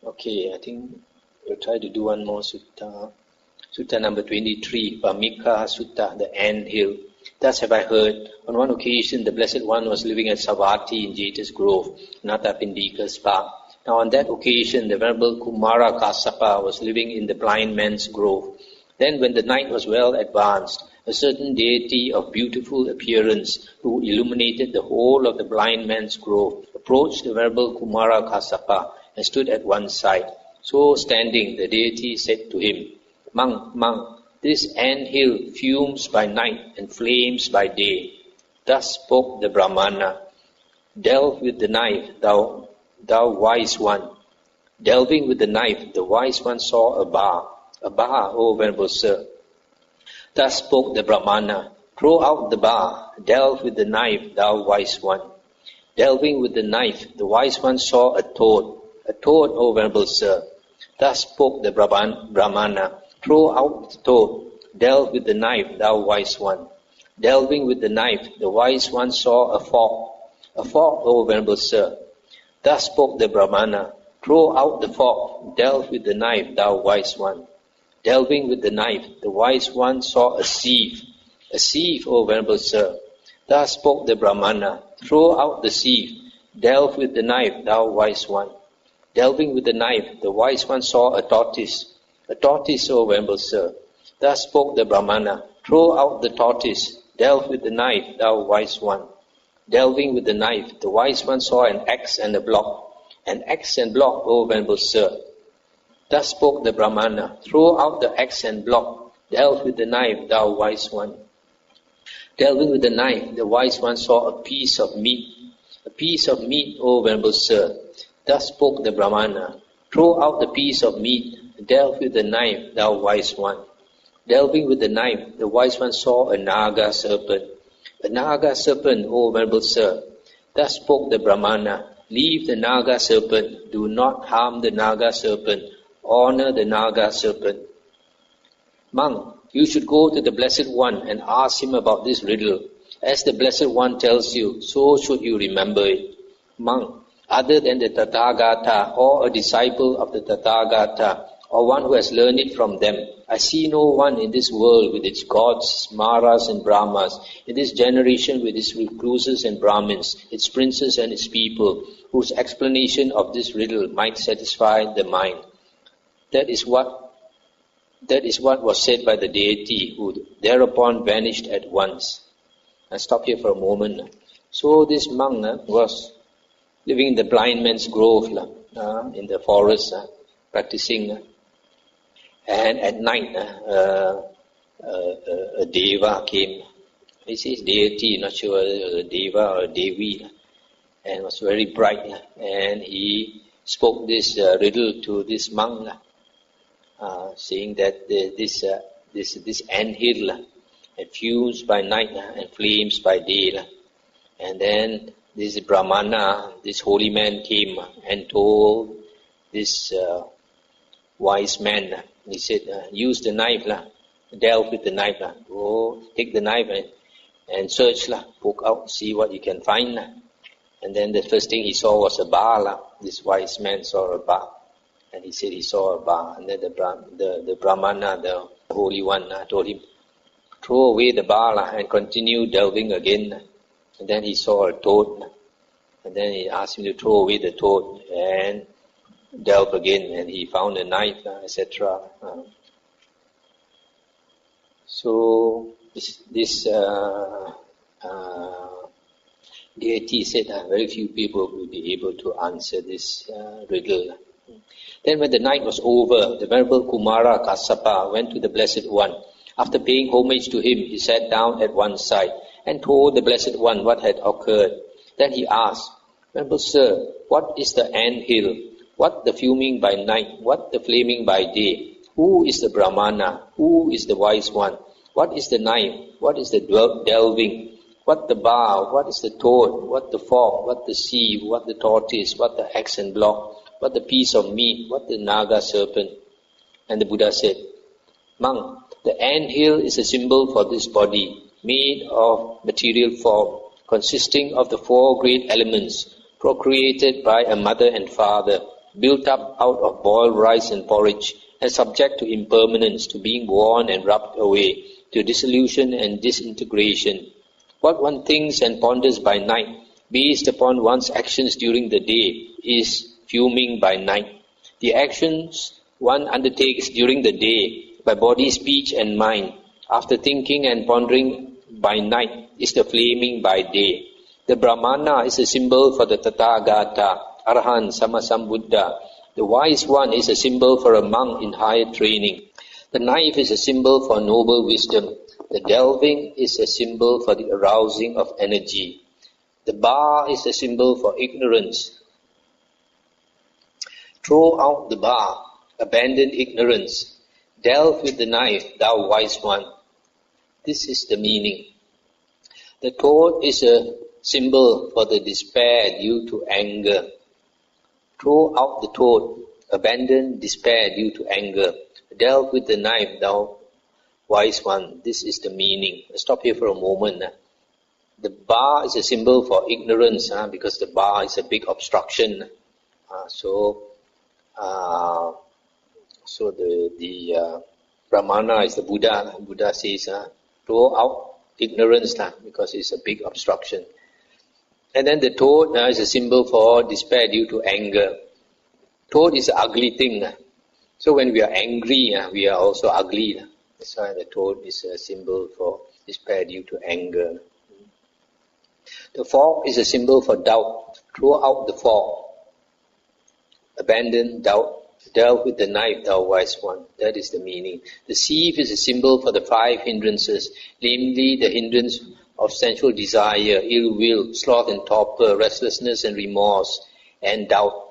Okay, I think we'll try to do one more sutta. Sutta number 23, Vammika Sutta, the ant hill. Thus have I heard, on one occasion the Blessed One was living at Savatthi in Jeta's Grove, Anathapindika's park. Now on that occasion the Venerable Kumara Kassapa was living in the blind man's grove. Then when the night was well advanced, a certain deity of beautiful appearance, who illuminated the whole of the blind man's grove, approached the Venerable Kumara Kassapa and stood at one side. So standing, the deity said to him, Monk, this ant hill fumes by night and flames by day. Thus spoke the Brahmana. Delve with the knife, thou wise one. Delving with the knife, the wise one saw a bar. A bar, O Venerable Sir. Thus spoke the Brahmana. Throw out the bar. Delve with the knife, thou wise one. Delving with the knife, the wise one saw a toad. A toad, O Venerable Sir. Thus spoke the Brahmana. Throw out the toad. Delve with the knife, thou wise one. Delving with the knife, the wise one saw a fork. A fork, O Venerable Sir. Thus spoke the Brahmana. Throw out the fork. Delve with the knife, thou wise one. Delving with the knife, the wise one saw a sieve. A sieve, O Venerable Sir. Thus spoke the Brahmana. Throw out the sieve. Delve with the knife, thou wise one. Delving with the knife, the wise one saw a tortoise. A tortoise, O Venerable Sir. Thus spoke the Brahmana. Throw out the tortoise. Delve with the knife, thou wise one. Delving with the knife, the wise one saw an axe and a block. An axe and block, O Venerable Sir. Thus spoke the Brahmana. Throw out the axe and block. Delve with the knife, thou wise one. Delving with the knife, the wise one saw a piece of meat. A piece of meat, O Venerable Sir. Thus spoke the Brahmana. Throw out the piece of meat. Delve with the knife, thou wise one. Delving with the knife, the wise one saw a Naga serpent. A Naga serpent, O Venerable Sir. Thus spoke the Brahmana. Leave the Naga serpent. Do not harm the Naga serpent. Honor the Naga serpent. Monk, you should go to the Blessed One and ask him about this riddle. As the Blessed One tells you, so should you remember it. Monk, other than the Tathagata or a disciple of the Tathagata, or one who has learned it from them, I see no one in this world with its gods, Maras and Brahmas, in this generation with its recluses and Brahmins, its princes and its people, whose explanation of this riddle might satisfy the mind. That is what was said by the deity, who thereupon vanished at once. I stop here for a moment. So this monk was living in the blind man's grove, in the forest, practicing. And at night, a deva came. He says deity, not sure whether it was a deva or a devi, and was very bright. And he spoke this riddle to this monk, saying that this anthill fumes by night and flames by day. And then this Brahmana, this holy man, came and told this wise man. He said, use the knife, delve with the knife, go take the knife and search, poke out, see what you can find. And then the first thing he saw was a bar. This wise man saw a bar, and he said he saw a bar. And then the Brahmana, the holy one, told him, throw away the bar and continue delving again. And then he saw a toad, and then he asked him to throw away the toad and delve again, and he found a knife, etc. So this deity said very few people will be able to answer this riddle. Then when the night was over, the Venerable Kumara Kassapa went to the Blessed One. After paying homage to him, he sat down at one side and told the Blessed One what had occurred. Then he asked, Venerable Sir, what is the ant hill? What the fuming by night? What the flaming by day? Who is the Brahmana? Who is the wise one? What is the knife? What is the delving? What the bar? What is the toad? What the fork? What the sieve? What the tortoise? What the axe and block? What the piece of meat? What the Naga serpent? And the Buddha said, Monk, the ant hill is a symbol for this body, made of material form, consisting of the four great elements, procreated by a mother and father, built up out of boiled rice and porridge, and subject to impermanence, to being worn and rubbed away, to dissolution and disintegration. What one thinks and ponders by night, based upon one's actions during the day, is fuming by night. The actions one undertakes during the day, by body, speech and mind, after thinking and pondering by night, is the flaming by day. The Brahmana is a symbol for the Tathagata, Arahant, Sammasambuddha. The wise one is a symbol for a monk in higher training. The knife is a symbol for noble wisdom. The delving is a symbol for the arousing of energy. The bar is a symbol for ignorance. Throw out the bar, abandon ignorance. Delve with the knife, thou wise one. This is the meaning. The toad is a symbol for the despair due to anger. Throw out the toad, abandon despair due to anger. Delve with the knife, thou wise one. This is the meaning. Let's stop here for a moment. The bar is a symbol for ignorance, because the bar is a big obstruction. So the Brahmana is the Buddha. Buddha says, throw out ignorance, because it's a big obstruction. And then the toad is a symbol for despair due to anger. Toad is an ugly thing. So when we are angry, we are also ugly. That's why the toad is a symbol for despair due to anger. The fork is a symbol for doubt. Throw out the fork. Abandon doubt. Delve with the knife, thou wise one. That is the meaning. The sieve is a symbol for the 5 hindrances, namely the hindrance of sensual desire, ill will, sloth and torpor, restlessness and remorse, and doubt.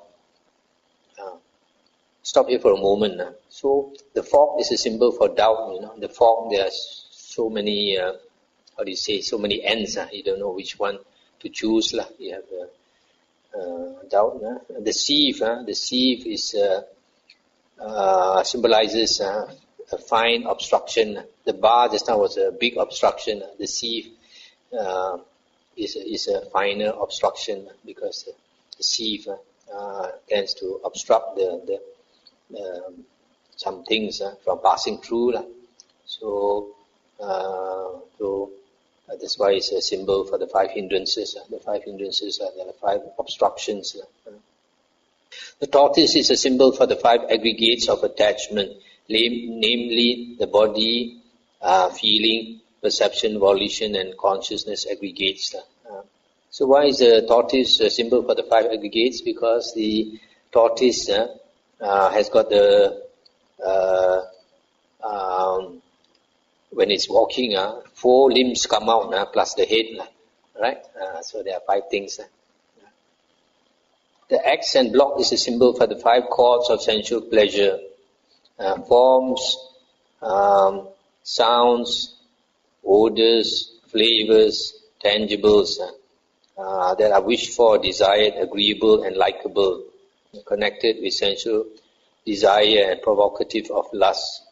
Stop here for a moment. So the fork is a symbol for doubt. The fork, there are so many, so many ends. You don't know which one to choose. You have doubt. The sieve is symbolizes a fine obstruction. The bar just now was a big obstruction. The sieve is a finer obstruction, because the sieve tends to obstruct some things from passing through. So that's why it's a symbol for the 5 hindrances. The 5 hindrances are the 5 obstructions. The tortoise is a symbol for the 5 aggregates of attachment, namely the body, feeling, perception, volition, and consciousness aggregates. So why is the tortoise a symbol for the 5 aggregates? Because the tortoise has got the when it's walking, 4 limbs come out plus the head, right? So there are 5 things. The axe and block is a symbol for the 5 chords of sensual pleasure. Forms, sounds, odors, flavors, tangibles that are wished for, desired, agreeable and likable, connected with sensual desire and provocative of lust.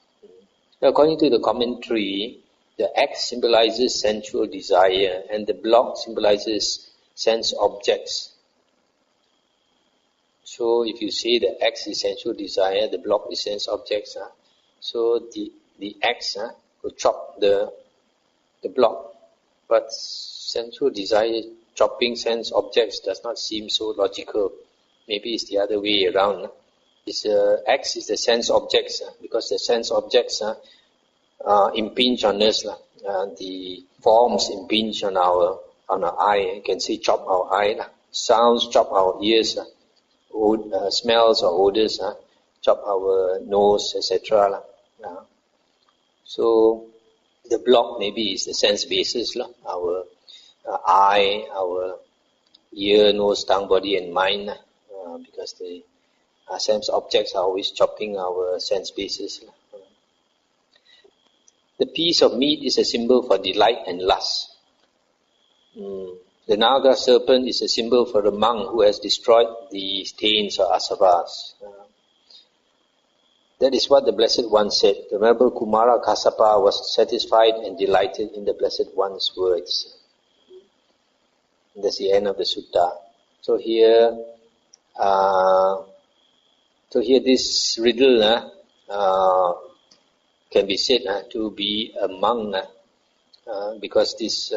Now, according to the commentary, the axe symbolizes sensual desire and the block symbolizes sense objects. So if you say the axe is sensual desire, the block is sense objects, so the axe will chop the block. But sensual desire chopping sense objects does not seem so logical. Maybe it's the other way around. Axe is the sense objects, because the sense objects impinge on us. The forms impinge on our eye. You can say chop our eye. Sounds chop our ears. Smells or odors chop our nose, etc. So the block maybe is the sense basis. Our eye, our ear, nose, tongue, body and mind, because the sense objects are always chopping our sense basis. The piece of meat is a symbol for delight and lust. The Naga serpent is a symbol for the monk who has destroyed the stains or asavas. That is what the Blessed One said. The Venerable Kumara Kassapa was satisfied and delighted in the Blessed One's words. That's the end of the sutta. So here, So here this riddle can be said to be a monk because this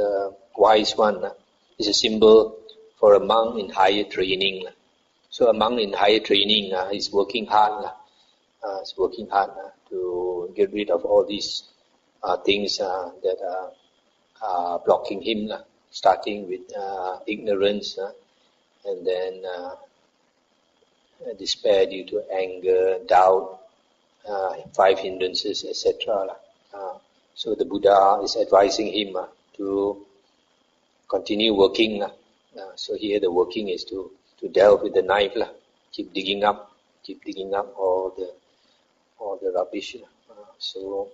wise one is a symbol for a monk in higher training. So a monk in higher training is working hard. Is working hard to get rid of all these things that are blocking him, starting with ignorance and then despair due to anger, doubt, 5 hindrances, etc. So the Buddha is advising him to continue working. So here the working is to delve with the knife, keep digging up all the rubbish. So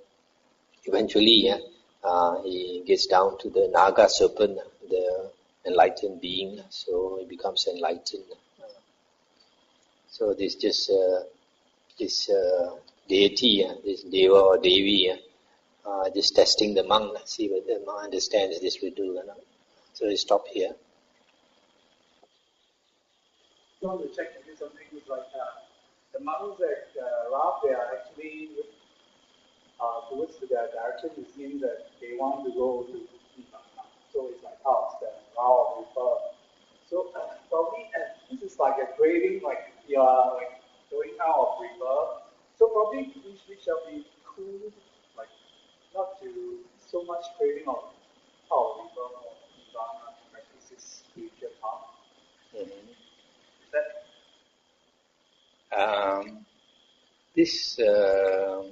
eventually he gets down to the Naga serpent, the enlightened being. So he becomes enlightened. So this just this deity, this Deva or Devi, just testing the monk, see whether the monk understands this riddle or not. So we stop here. I want to check something is like the monks at Rab, they are actually towards the direction it seems that they want to go to Nirvana. So it's like house, the Rao River. So probably this is like a craving, like you are like going out of river. So probably we shall be cool, like not to so much craving of out of river or Nirvana to practice this spiritual path. Mm-hmm. Is that?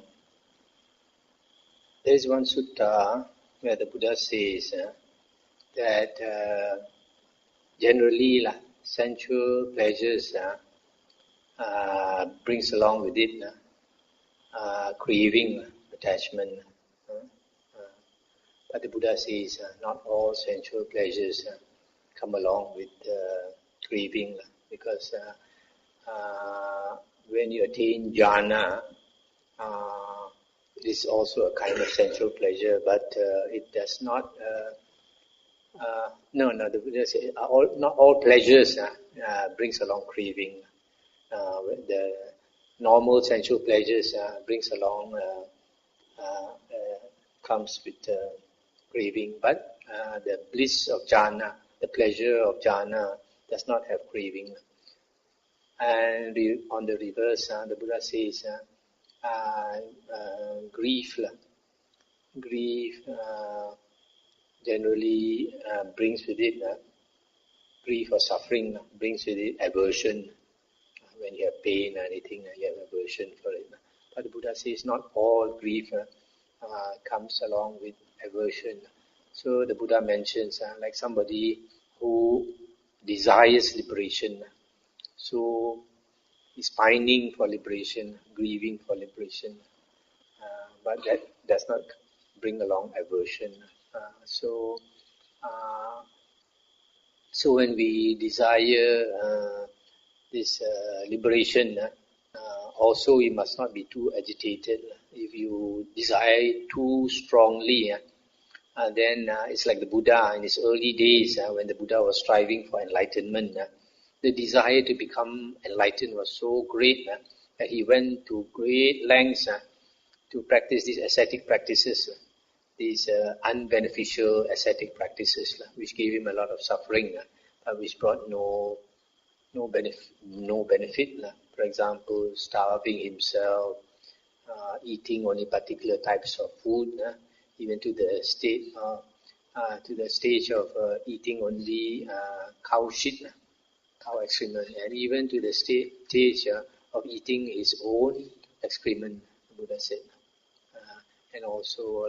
There is one sutta where the Buddha says that generally sensual pleasures brings along with it craving, attachment. But the Buddha says not all sensual pleasures come along with craving, because when you attain jhana, it is also a kind of sensual pleasure, but it does not. The Buddha says not all pleasures brings along craving. The normal sensual pleasures brings along comes with craving, but the bliss of jhana, the pleasure of jhana, does not have craving. And on the reverse, the Buddha says grief generally brings with it grief or suffering brings with it aversion. When you have pain or anything, you have aversion for it. But the Buddha says not all grief comes along with aversion. So the Buddha mentions like somebody who desires liberation, so is pining for liberation, grieving for liberation, but that does not bring along aversion. So when we desire this liberation, also we must not be too agitated. If you desire too strongly, then it's like the Buddha in his early days, when the Buddha was striving for enlightenment. The desire to become enlightened was so great that he went to great lengths to practice these ascetic practices, these unbeneficial ascetic practices, which gave him a lot of suffering, which brought no benefit. For example, starving himself, eating only particular types of food, even to the stage of eating only cow shit, cow excrement, and even to the stage of eating his own excrement, the Buddha said. And also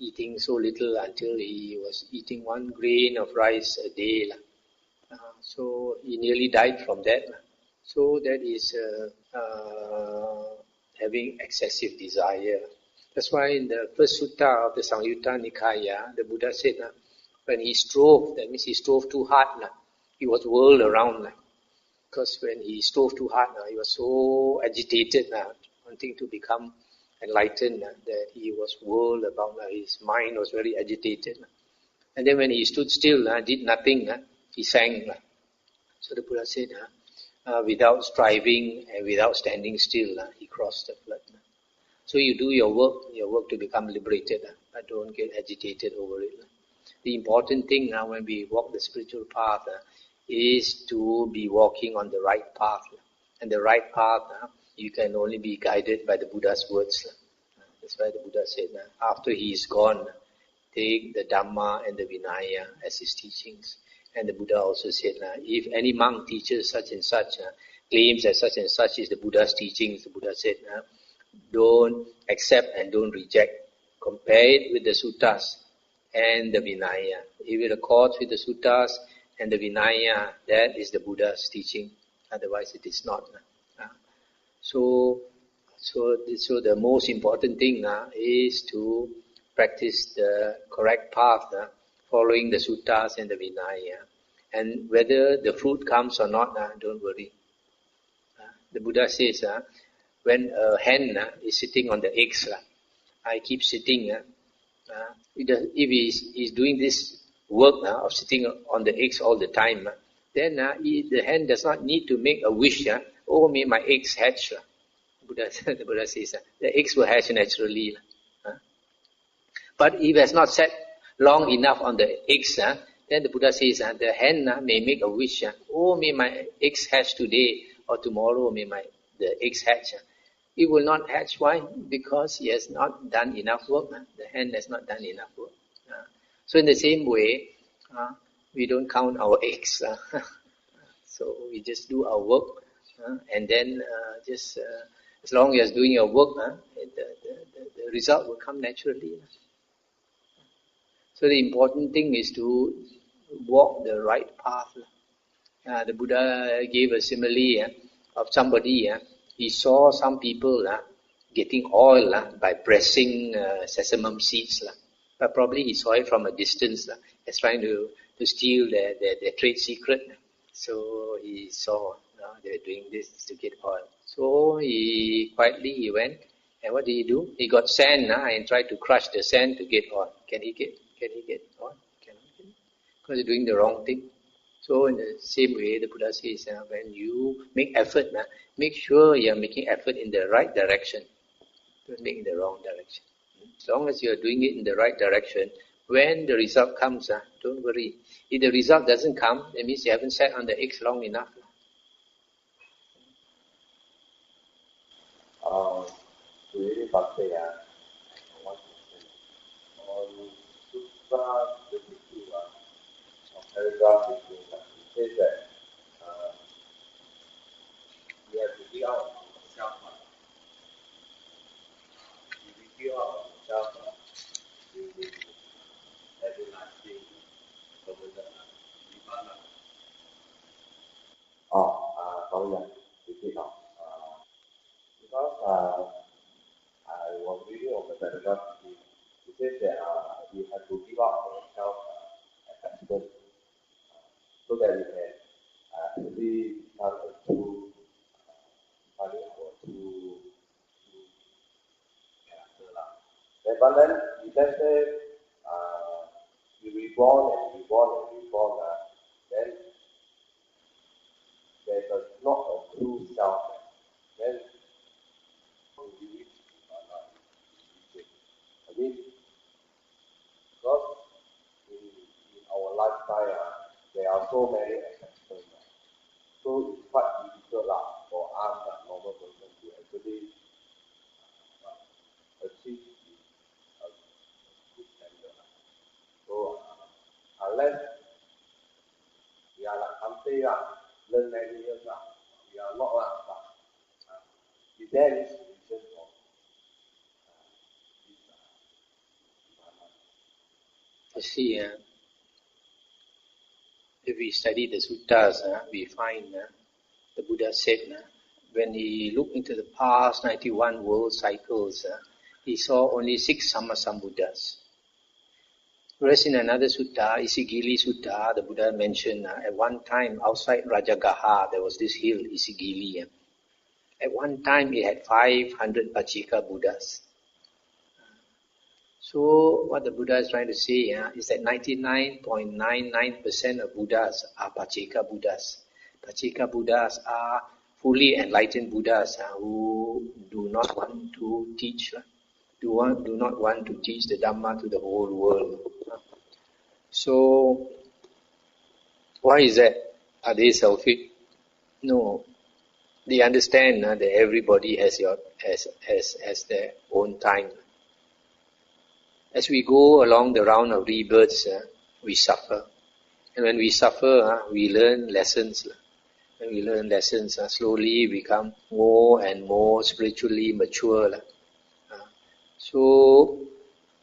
eating so little until he was eating 1 grain of rice a day. So he nearly died from that. So that is having excessive desire. That's why in the first sutta of the Samyutta Nikaya, the Buddha said, when he strove, that means he strove too hard, he was whirled around. Because when he strove too hard, he was so agitated, wanting to become enlightened, that he was whirled about. His mind was very agitated. And then when he stood still, did nothing, he sank. So the Buddha said, without striving and without standing still, he crossed the flood. So you do your work to become liberated, but don't get agitated over it. The important thing now when we walk the spiritual path is to be walking on the right path. And the right path, you can only be guided by the Buddha's words. That's why the Buddha said, after he is gone, take the Dhamma and the Vinaya as his teachings. And the Buddha also said, if any monk teaches such and such, claims that such and such is the Buddha's teachings, the Buddha said, don't accept and don't reject. Compare it with the suttas and the Vinaya. If it accords with the suttas and the Vinaya, that is the Buddha's teaching. Otherwise it is not. So the most important thing is to practice the correct path, following the suttas and the Vinaya. And whether the fruit comes or not, don't worry. The Buddha says, when a hen is sitting on the eggs, I keep sitting. If he's doing this work of sitting on the eggs all the time, then the hen does not need to make a wish. Oh, may my eggs hatch. The Buddha says the eggs will hatch naturally. But if it has not sat long enough on the eggs, then the Buddha says the hen may make a wish. Oh, may my eggs hatch today, or tomorrow may the eggs hatch. It will not hatch. Why? Because he has not done enough work. The hen has not done enough work. So in the same way, we don't count our eggs. So we just do our work, and then just as long as doing your work, the result will come naturally. So the important thing is to walk the right path. The Buddha gave a simile of somebody. He saw some people getting oil by pressing sesame seeds. But probably he saw it from a distance as trying to steal their trade secret. So he saw they were doing this to get oil. So he quietly went, and what did he do? He got sand and tried to crush the sand to get oil. Can he get oil? Cannot get it. Because he's doing the wrong thing. So in the same way, the Buddha says, when you make effort, make sure you are making effort in the right direction. Don't make in the wrong direction. As long as you are doing it in the right direction, when the result comes, don't worry. If the result doesn't come, that means you haven't sat on the eggs long enough. Really Mahathera, one question. On Sutta 32, on paragraph 15, it says that we have to dig out ourselves. If we dig out ourselves, we will everlasting permanent nirvana. Sorry, repeat now. Because I was reading on the paragraph, it says that we have to give up ourselves attachment so that we can actually become a true, finding our true character. But then, if let's say we reborn and reborn, then there's not a true self. Then we reach I mean, because in our lifestyle, there are so many attachments. So it's quite difficult for us, normal person, to actually achieve a good standard. So unless we are like Ante, learn many years, we are not is there any solution for You see, if we study the suttas, we find the Buddha said, when he looked into the past 91 world cycles, he saw only 6 Sammasambuddhas. Whereas in another sutta, Isigili Sutta, the Buddha mentioned at one time outside Rajagaha, there was this hill, Isigili. At one time, it had 500 Pachika Buddhas. So what the Buddha is trying to say is that 99.99% of Buddhas are Pacheka Buddhas. Pachika Buddhas are fully enlightened Buddhas who do not want to teach, do not want to teach the Dhamma to the whole world. So, why is that? Are they selfish? No. They understand that everybody has their own time. As we go along the round of rebirths, we suffer. And when we suffer, we learn lessons. When we learn lessons, slowly we become more and more spiritually mature. So,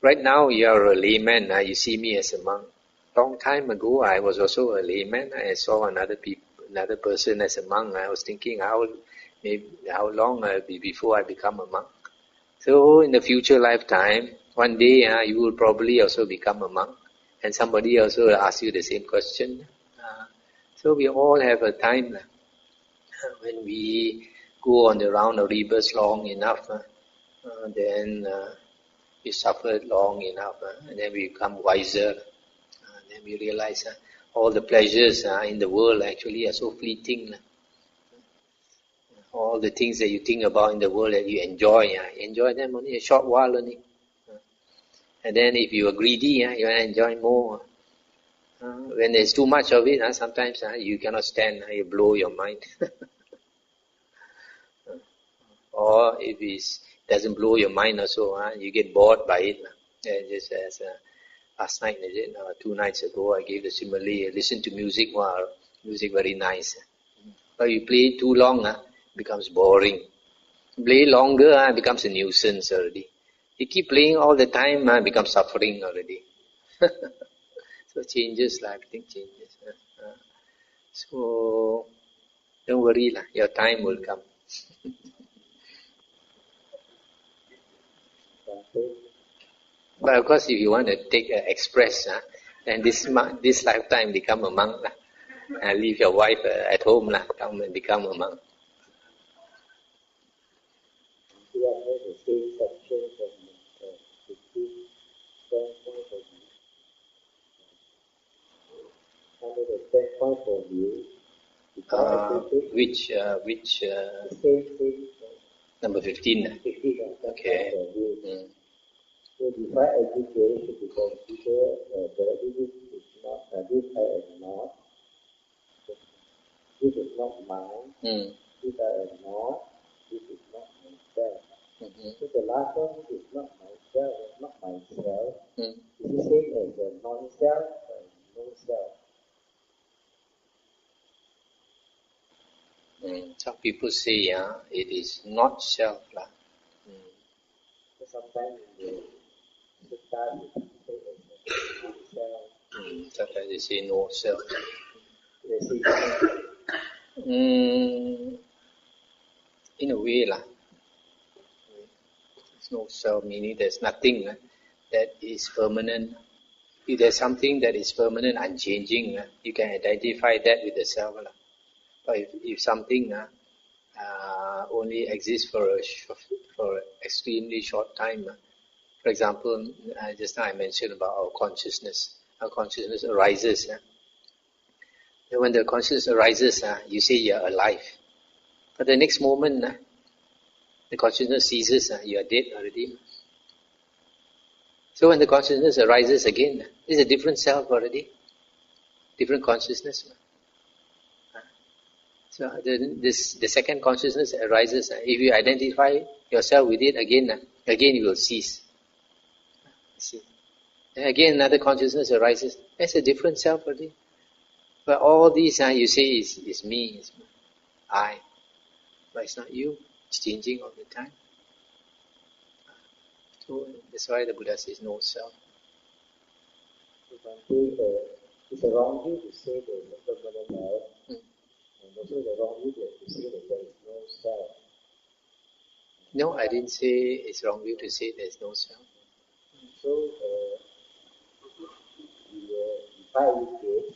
right now you are a layman. You see me as a monk. Long time ago, I was also a layman. I saw another person as a monk. I was thinking how long I'll be before I become a monk. So, in the future lifetime, one day you will probably also become a monk. And somebody also will ask you the same question. So we all have a time when we go on the round of rebirths long enough, then we suffered long enough, and then we become wiser. Then we realize all the pleasures in the world actually are so fleeting. All the things that you think about in the world that you enjoy them only a short while only. And then if you are greedy, you want to enjoy more. When there's too much of it, sometimes you cannot stand, you blow your mind. Or if it doesn't blow your mind also, you get bored by it. Just as last night, 2 nights ago, I gave the simile, listen to music, music very nice. But you play it too long, it becomes boring. Play longer, it becomes a nuisance already. You keep playing all the time, it becomes suffering already. So changes, everything changes. So don't worry, your time will come. But of course, if you want to take express, then this lifetime become a monk. Leave your wife at home, come and become a monk. Which number 15? Okay. So define education to consider that this is not, this I am not, this is not mine, this I am not, this is not myself. So the last one is not myself, It's the same as the non-self and no-self. Some people say, it is not self. So sometimes in the start, they say non-self. Sometimes they say no self. They say in a way, there's no self, meaning there's nothing that is permanent. If there's something that is permanent, unchanging, you can identify that with the self. But if something only exists for an extremely short time, for example, just now I mentioned about our consciousness. Our consciousness arises. And when the consciousness arises, you say you're alive. But the next moment, the consciousness ceases, you are dead already. So when the consciousness arises again, it's a different self already. Different consciousness. So the second consciousness arises. If you identify yourself with it again you will cease. See? And again another consciousness arises. That's a different self already. But all these you say is me, is I. But it's not you. It's changing all the time. So that's why the Buddha says no self. It's a wrong view to say there is no permanent self, and also the wrong view to say that there is no self. No, I didn't say it's wrong view to say there is no self. So the five states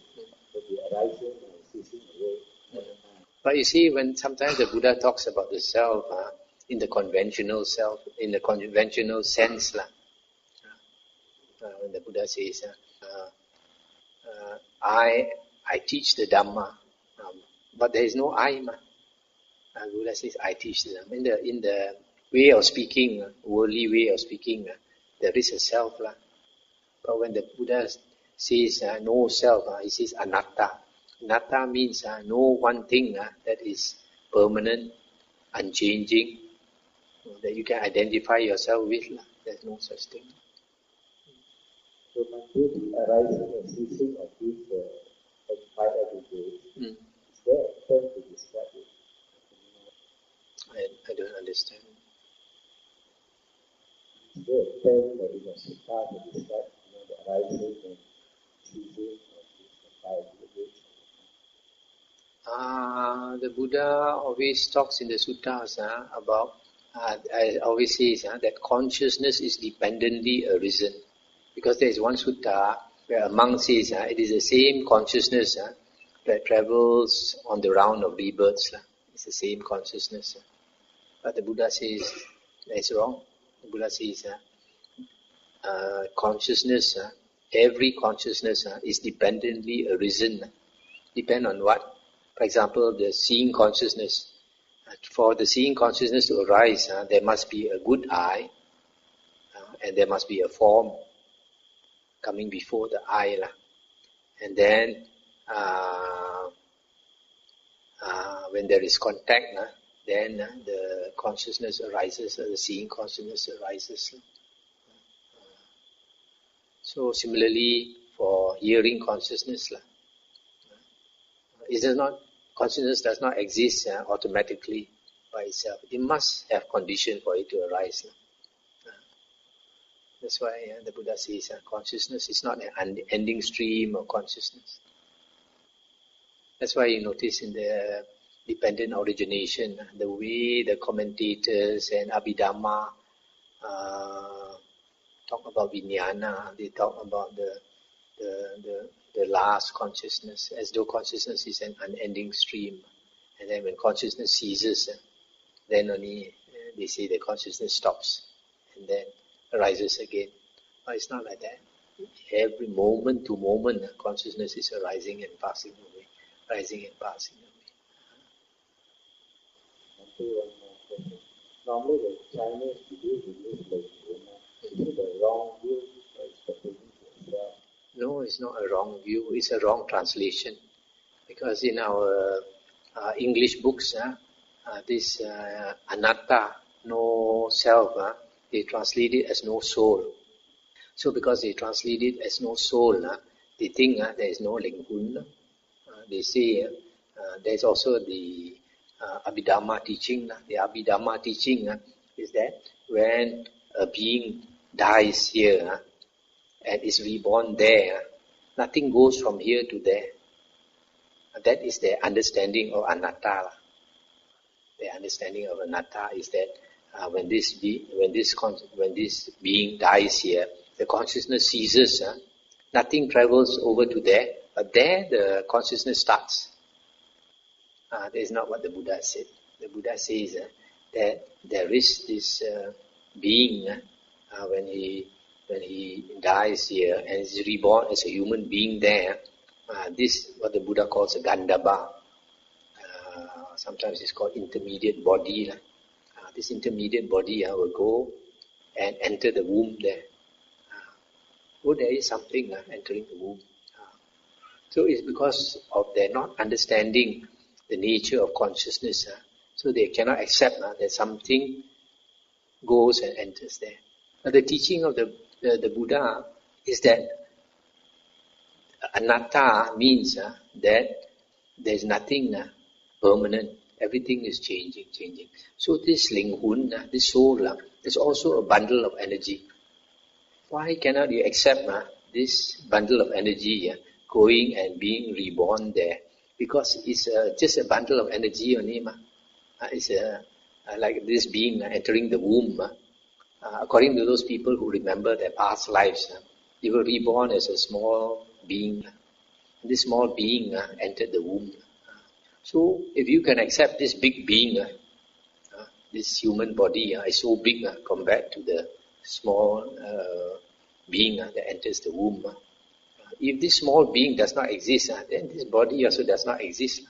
will be arising and ceasing away all the time. But you see, when sometimes the Buddha talks about the self in the conventional self, in the conventional sense, when the Buddha says, I teach the Dhamma, But there is no I. Buddha says, I teach them. In the way of speaking, worldly way of speaking, there is a self. But when the Buddha says no self, he says anatta. Anatta means no one thing that is permanent, unchanging, that you can identify yourself with. There's no such thing. So the arising and ceasing of these five aggregates, is there a term to describe it? I don't understand. Is there a term that in a sutta to describe the arising and ceasing of these five aggregates? The Buddha always talks in the suttas about, I always says that consciousness is dependently arisen. Because there is one sutta where a monk says it is the same consciousness that travels on the round of rebirths. It's the same consciousness. But the Buddha says that's wrong. The Buddha says consciousness, every consciousness is dependently arisen. Depend on what? For example, the seeing consciousness. For the seeing consciousness to arise, there must be a good eye, and there must be a form coming before the eye. And then, when there is contact, then the consciousness arises, the seeing consciousness arises. So similarly, for hearing consciousness, consciousness does not exist automatically by itself. It must have condition for it to arise. That's why the Buddha says consciousness is not an unending stream of consciousness. That's why you notice in the dependent origination, the way the commentators and Abhidhamma talk about vijnana, they talk about the last consciousness, as though consciousness is an unending stream. And then when consciousness ceases, then only they say the consciousness stops and then arises again. But it's not like that. Every moment to moment, consciousness is arising and passing away, rising and passing away. One more question. Normally, the Chinese believe in this is it a wrong view or expectation to yourself? No, it's not a wrong view. It's a wrong translation. Because in our English books, this anatta, no self, they translate it as no soul. So because they translate it as no soul, they think there is no linghun. They say there's also the Abhidhamma teaching. The Abhidhamma teaching is that when a being dies here and is reborn there, nothing goes from here to there. That is their understanding of anatta. Their understanding of anatta is that when this being dies here, the consciousness ceases. Nothing travels over to there, but there the consciousness starts. That is not what the Buddha said. The Buddha says that there is this being when he dies here and is reborn as a human being there. This what the Buddha calls a gandhabba. Sometimes it's called intermediate body. This intermediate body will go and enter the womb there. There is something entering the womb. So it's because of their not understanding the nature of consciousness. So they cannot accept that something goes and enters there. Now the teaching of the Buddha is that anatta means that there is nothing permanent. Everything is changing. So this linghun, this soul, is also a bundle of energy. Why cannot you accept this bundle of energy going and being reborn there? Because it's just a bundle of energy only. It's like this being entering the womb. According to those people who remember their past lives, they were reborn as a small being. This small being entered the womb. So if you can accept this big being, this human body is so big compared to the small being that enters the womb. If this small being does not exist, then this body also does not exist.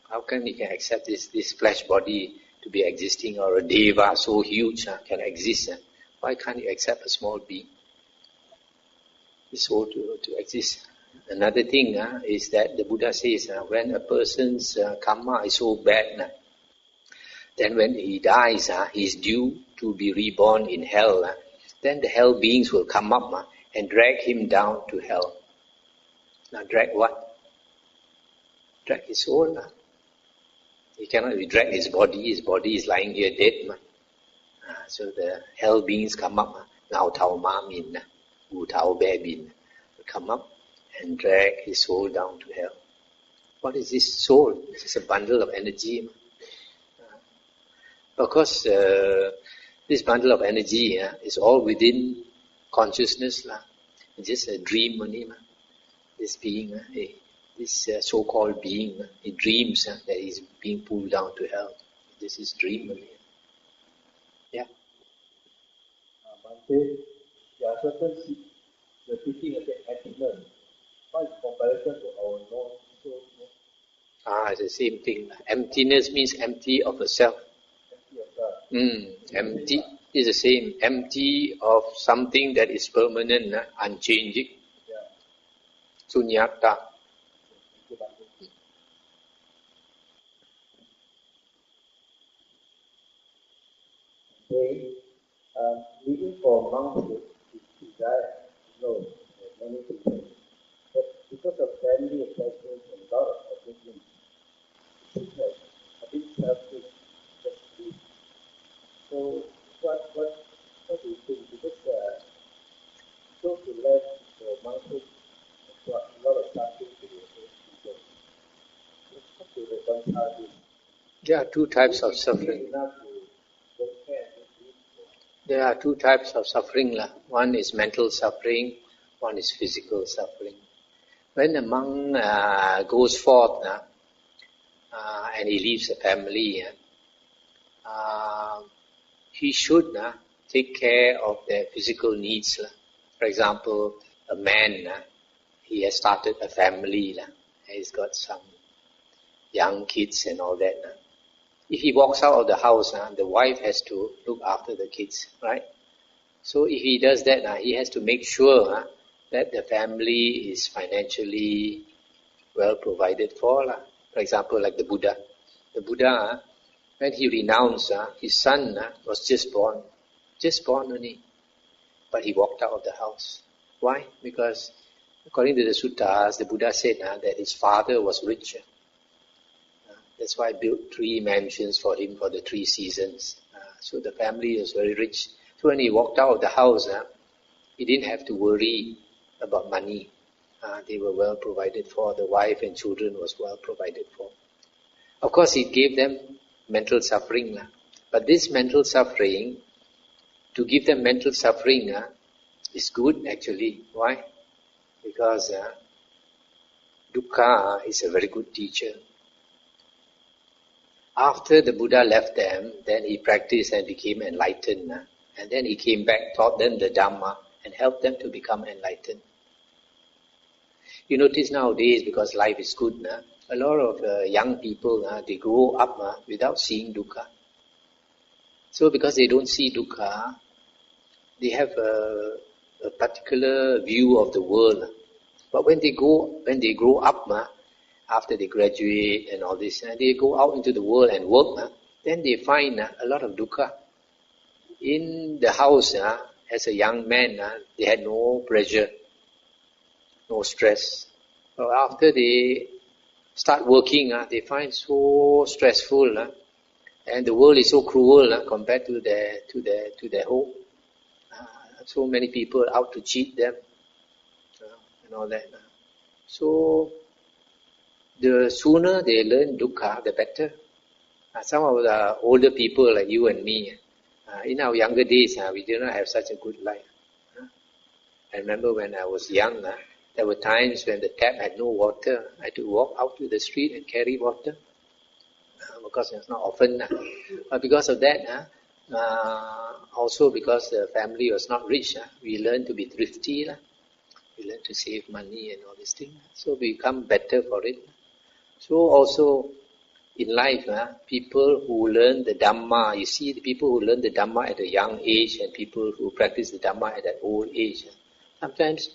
How can he can accept this flesh body to be existing, or a deva so huge can exist? Why can't he accept a small being? His soul to exist. Another thing is that the Buddha says when a person's karma is so bad, then when he dies, he's due to be reborn in hell. Then the hell beings will come up and drag him down to hell. Now drag what? Drag his soul. He cannot drag his body. His body is lying here dead. So the hell beings come up. Ngao Tao Ma Min, Wu Tao Be Bin, come up and drag his soul down to hell. What is this soul? This is a bundle of energy. Of course, this bundle of energy is all within consciousness. It's just a dream only. This being, this so-called being, he dreams that he's being pulled down to hell. This is dream only. Yeah. Bhante, there are certain the teaching of the emptiness. What is comparison to our non-soul? It's the same thing. Emptiness means empty of the self. Empty is the same. Empty of something that is permanent, unchanging. Sunyata. Okay. Living for monkhood is desire, no, many people. But because of family attachment and a lot of attachment, it's like a bit selfish, just sleep. So what do you think? Because so to left for monkhood, a lot of suffering to the people. How to reconcile this? There are two types of suffering. There are two types of suffering. One is mental suffering, one is physical suffering. When a monk goes forth and he leaves the family, he should take care of their physical needs. For example, a man, he has started a family, he's got some young kids and all that. If he walks out of the house, the wife has to look after the kids, right? So if he does that, he has to make sure that the family is financially well provided for. For example, like the Buddha. The Buddha, when he renounced, his son was just born only. But he walked out of the house. Why? Because according to the suttas, the Buddha said that his father was richer. That's why I built 3 mansions for him for the 3 seasons. So the family was very rich. So when he walked out of the house, he didn't have to worry about money. They were well provided for. The wife and children was well provided for. Of course, he gave them mental suffering. But this mental suffering, to give them mental suffering is good actually. Why? Because dukkha is a very good teacher. After the Buddha left them, then he practiced and became enlightened. And then he came back, taught them the Dhamma, and helped them to become enlightened. You notice nowadays, because life is good, a lot of young people, they grow up without seeing dukkha. So because they don't see dukkha, they have a particular view of the world. But when they grow up, after they graduate and all this, they go out into the world and work, then they find a lot of dukkha. In the house, as a young man, they had no pressure, no stress. But after they start working, they find so stressful, and the world is so cruel compared to their home. So many people out to cheat them, and all that. So the sooner they learn dukkha, the better. Some of the older people like you and me, in our younger days, we did not have such a good life. I remember when I was young, there were times when the tap had no water. I had to walk out to the street and carry water. Because it's not often. But because of that, also because the family was not rich, we learned to be thrifty. We learned to save money and all these things. So we become better for it. So also, in life, people who learn the Dhamma, you see the people who learn the Dhamma at a young age and people who practice the Dhamma at an old age. Sometimes,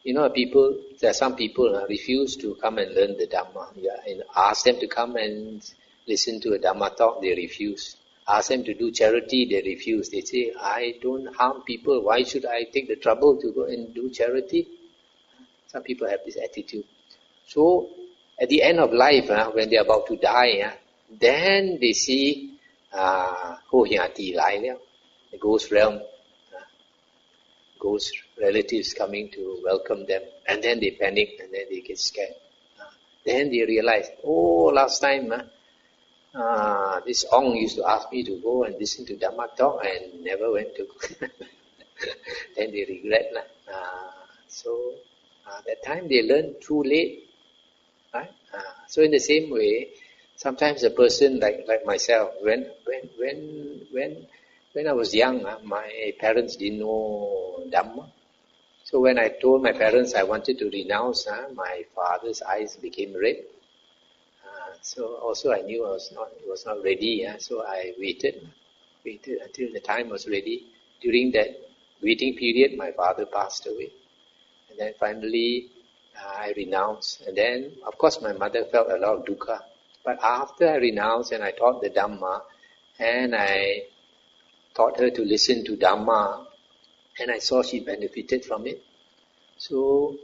there are some people refuse to come and learn the Dhamma. And ask them to come and listen to a Dhamma talk, they refuse. Ask them to do charity, they refuse. They say, I don't harm people, why should I take the trouble to go and do charity? Some people have this attitude. So, at the end of life, when they are about to die, then they see the ghost realm, ghost relatives coming to welcome them, and then they panic and then they get scared. Then they realize, last time this Ong used to ask me to go and listen to Dhamma talk and never went to. Then they regret. So that time they learn too late. Right? So in the same way, sometimes a person like myself, when I was young, my parents didn't know Dhamma. So when I told my parents I wanted to renounce, my father's eyes became red. So also I knew I was not ready. So I waited until the time was ready. During that waiting period, my father passed away, and then finally I renounced. And then, of course, my mother felt a lot of dukkha. But after I renounced and I taught the Dhamma, and I taught her to listen to Dhamma, and I saw she benefited from it. So,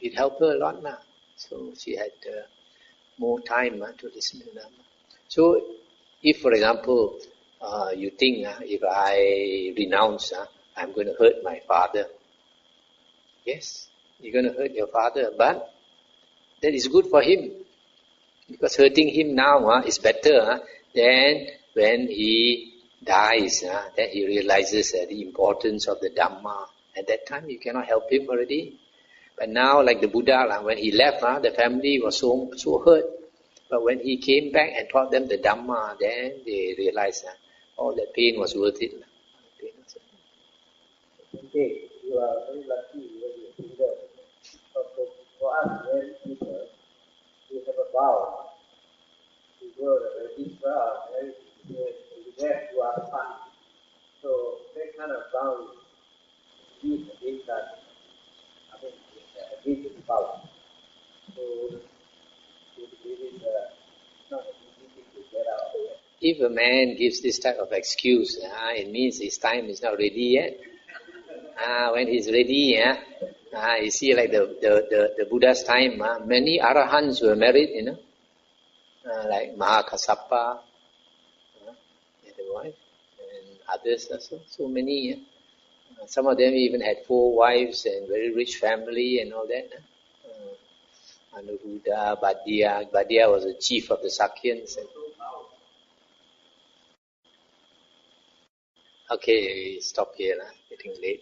it helped her a lot now. So she had more time to listen to Dhamma. So, if, for example, you think if I renounce, I'm going to hurt my father. Yes, you're going to hurt your father, but that is good for him. Because hurting him now is better than when he dies, then he realizes the importance of the Dhamma. At that time, you cannot help him already. But now, like the Buddha, when he left, the family was so hurt. But when he came back and taught them the Dhamma, then they realized all that pain was worth it. Okay, you are very lucky when you see that. For us, when people, we have a vow to go to the Isra, and there you are fun. So that kind of vow is used against that. Against the vow. So it is not an easy thing to get out of it. If a man gives this type of excuse, it means his time is not ready yet. When he's ready, you see, like the Buddha's time, many arahants were married, like Mahakassapa, the wife, and others also. So many. Some of them even had 4 wives and very rich family and all that. Anuruddha, Bhadia. Bhadia was the chief of the Sakyans. Okay, stop here. Getting late.